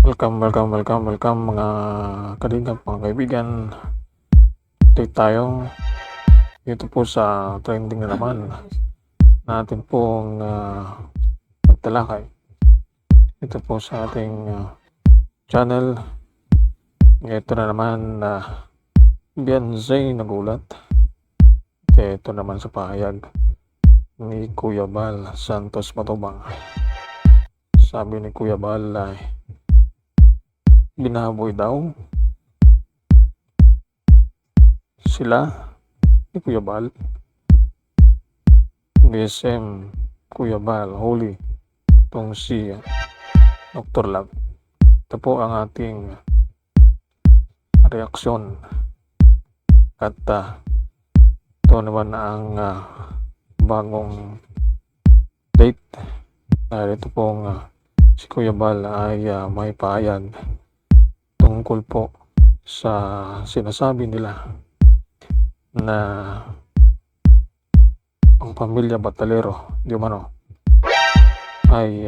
Welcome mga kalingap, mga kaibigan. Update tayo dito po sa trending na naman natin pong magtalakay ito po sa ating channel. Ito na naman na Beyonce nagulat. Ito naman sa pahayag ni Kuya Bal Santos Matubang. Sabi ni Kuya Bal ay binaboy daw sila ni Kuya Bal, BSM, Kuya Bal, Holy, itong si Dr. Love. Ito po ang ating reaksyon at ito naman ang bagong date dahil ito pong si Kuya Bal ay may pahayag tungkol po sa sinasabi nila na ang pamilya Batalero di umano ay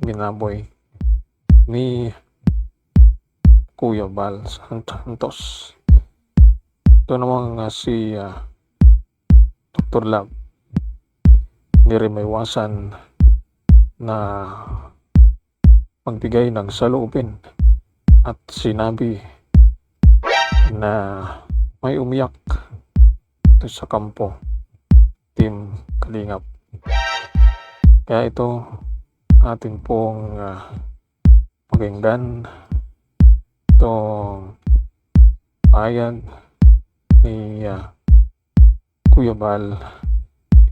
binaboy ni Kuya Bal Santos. Ito namang si Dr. Love, hindi rin may iwasan na magbigay ng saloobin at sinabi na may umiyak ito sa kampo Team Kalingap. Kaya ito atin pong pakinggan itong pahayag ni Kuya Bal.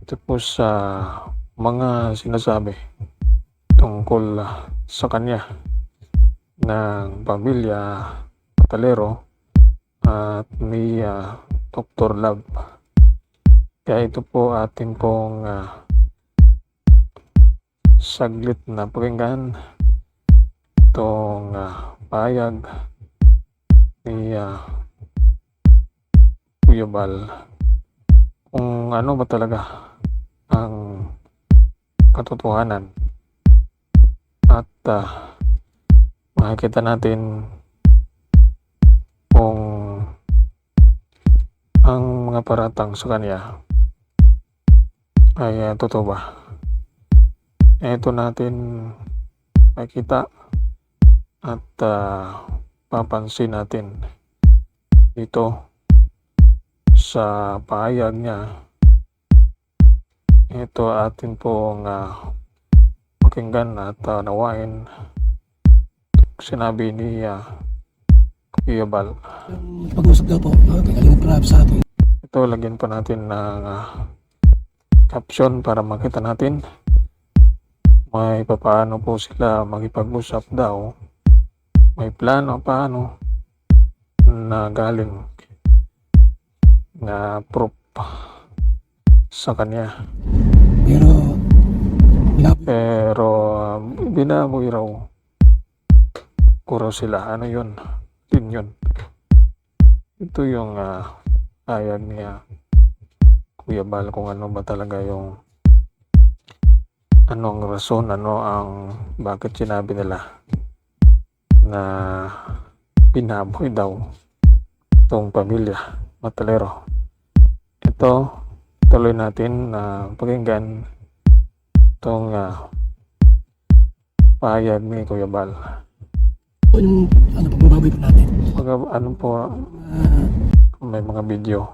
Ito po sa mga sinasabi tungkol sa kanya ng pamilya Batalero at ni Dr. Love. Kaya ito po atin pong saglit na pakinggan itong pahayag ni Kuya Bal kung ano ba talaga ang katotohanan at makikita natin kung ang mga paratang sa kanya ay totoo ba. Ito natin makikita at papansin natin dito sa pahayag niya. Ito atin pong pakinggan at nawain sinabi ni Kuya Bal. Pag-usap daw po, kagaling crab sa atin. Ito lagyan pa natin ng caption para makita natin may paano po sila makipag-usap daw. May plano paano na galing na proof sa kanya. Pero binaboy raw kuro sila. Ano yun? Din yun. Ito yung ayag niya Kuya Bal kung ano ba talaga yung anong rason, ano ang bakit sinabi nila na binaboy daw itong pamilya Batalero. Ito tuloy natin na pakinggan itong pahayag ni Kuya Bal. Yung pagbababoy po natin. Ano po, may mga video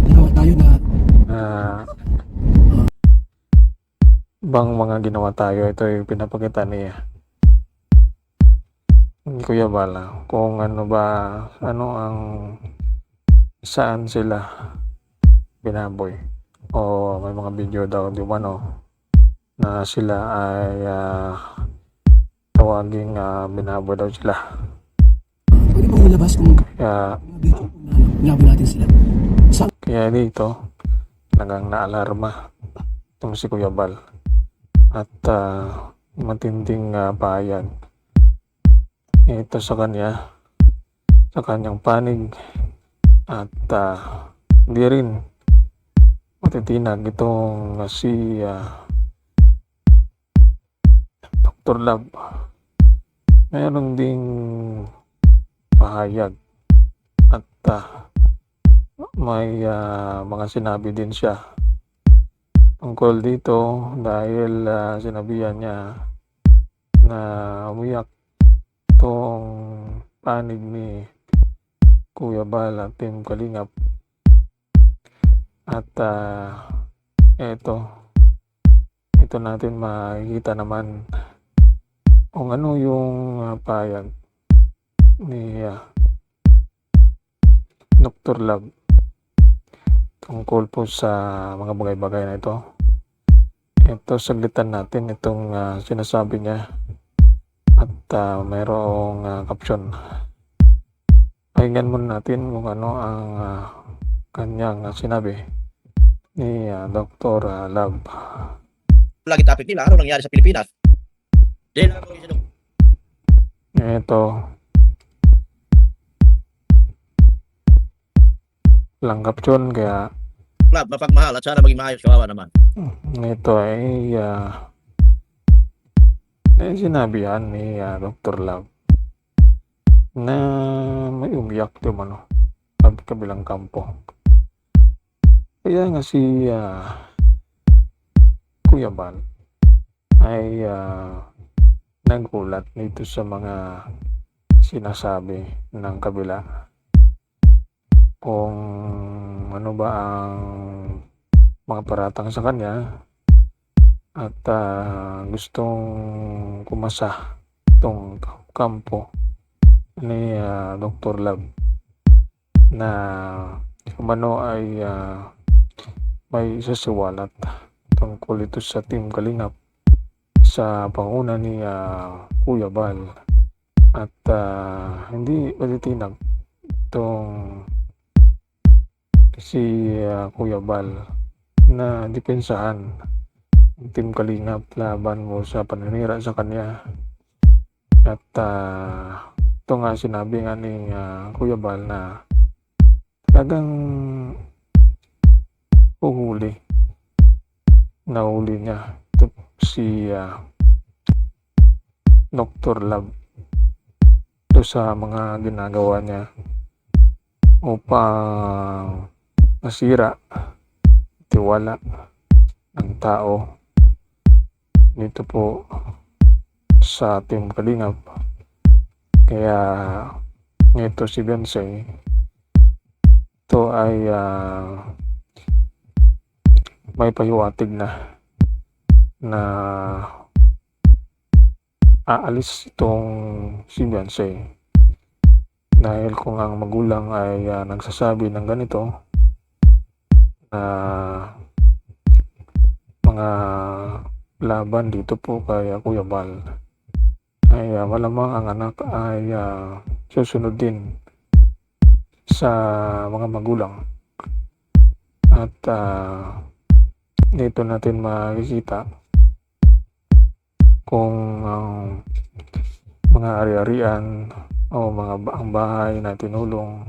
Ginawa tayo na bang mga ginawa tayo. Ito yung pinapakita ni Kuya Bal kung ano ba, ano ang saan sila binaboy o may mga video daw di ba no na sila ay tawaging binaboy daw sila. pwede pong ilabas kung Kaya binaboy natin sila. Kaya dito nagang naalarma itong si Kuya Bal at matinding pahayag ito sa kanya, sa kanyang panig at hindi rin matitinag itong si Dr. Love meron ding pahayag at may mga sinabi din siya tungkol dito dahil sinabihan niya na umiyak tong panig ni Kuya Bal at Team Kalingap at ito natin makikita naman kung ano yung pahayag ni Dr. Love tungkol po sa mga bagay-bagay na ito. Ito, saglitan natin itong sinasabi niya at mayroong caption. Pakinggan muna natin kung ano ang kanyang sinabi ni Dr. Love. Lagi topic nila, ano nangyari sa Pilipinas? Dahil ako yung Ito lang caption, kaya club, mapagmahal at sana maging maayos, kawawa naman. ito ay sinabihan ni Dr. Love na may umiyak din sa kabilang kampo. Kaya nga si Kuya Bal ay nagulat dito sa mga sinasabi ng kabila, kung ano ba ang mga paratang sa kanya at gustong kumasa itong kampo ni Dr. Love na kumano ay may isasiwalat tungkol ito sa Team Kalingap sa panguna ni Kuya Bal at hindi patitinag itong si Kuya Bal na depensahan ang Team Kalingap laban mo sa paninira sa kanya. At ito nga sinabi nga ni Kuya Bal na talagang nahuli niya ito si Dr. Love ito sa mga ginagawa niya upang masira tiwala ng tao dito po sa Team Kalingap. Kaya nito si Beyonce, ito ay may pahiwatig na aalis itong si Beyonce dahil kung ang magulang ay nagsasabi ng ganito na mga laban dito po kay Kuya Bal, ay malamang ang anak ay susunod din sa mga magulang. At dito natin makikita kung mga ari-arian o ang bahay na tinulong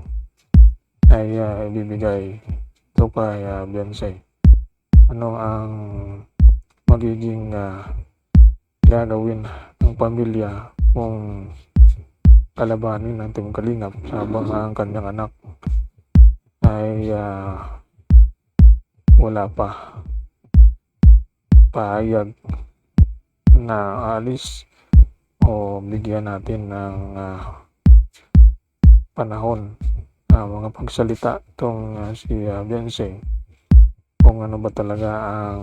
ay ibibigay ito kay Beyonce. Ano ang magiging gagawin ng pamilya kung kalabanin ng Team Kalingap habang ang kanyang anak ay wala pa pahayag na alis o bigyan natin ng panahon mga pagsalita itong si Beyonce kung ano ba talaga ang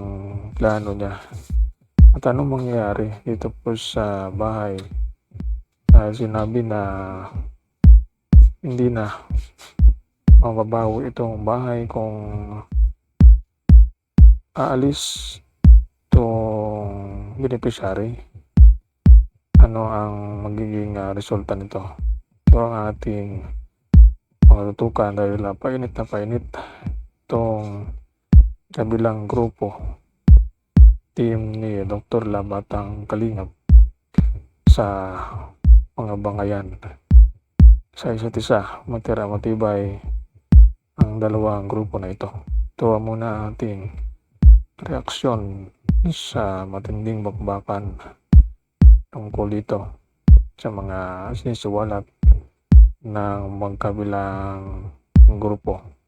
plano niya at anong mangyayari dito po sa bahay. Sinabi na hindi na mababawi itong bahay kung aalis itong beneficiary. Ano ang magiging resulta nito? Ito ang ating matutukan dahil painit na painit itong kabilang grupo, team ni Dr. Love at ang Kalingap sa mga bangayan sa isa't isa. Matibay ang dalawang grupo na ito. Ito muna ating reaksyon sa matinding bakbakan tungkol dito sa mga sisiwalat ng magkabilang grupo.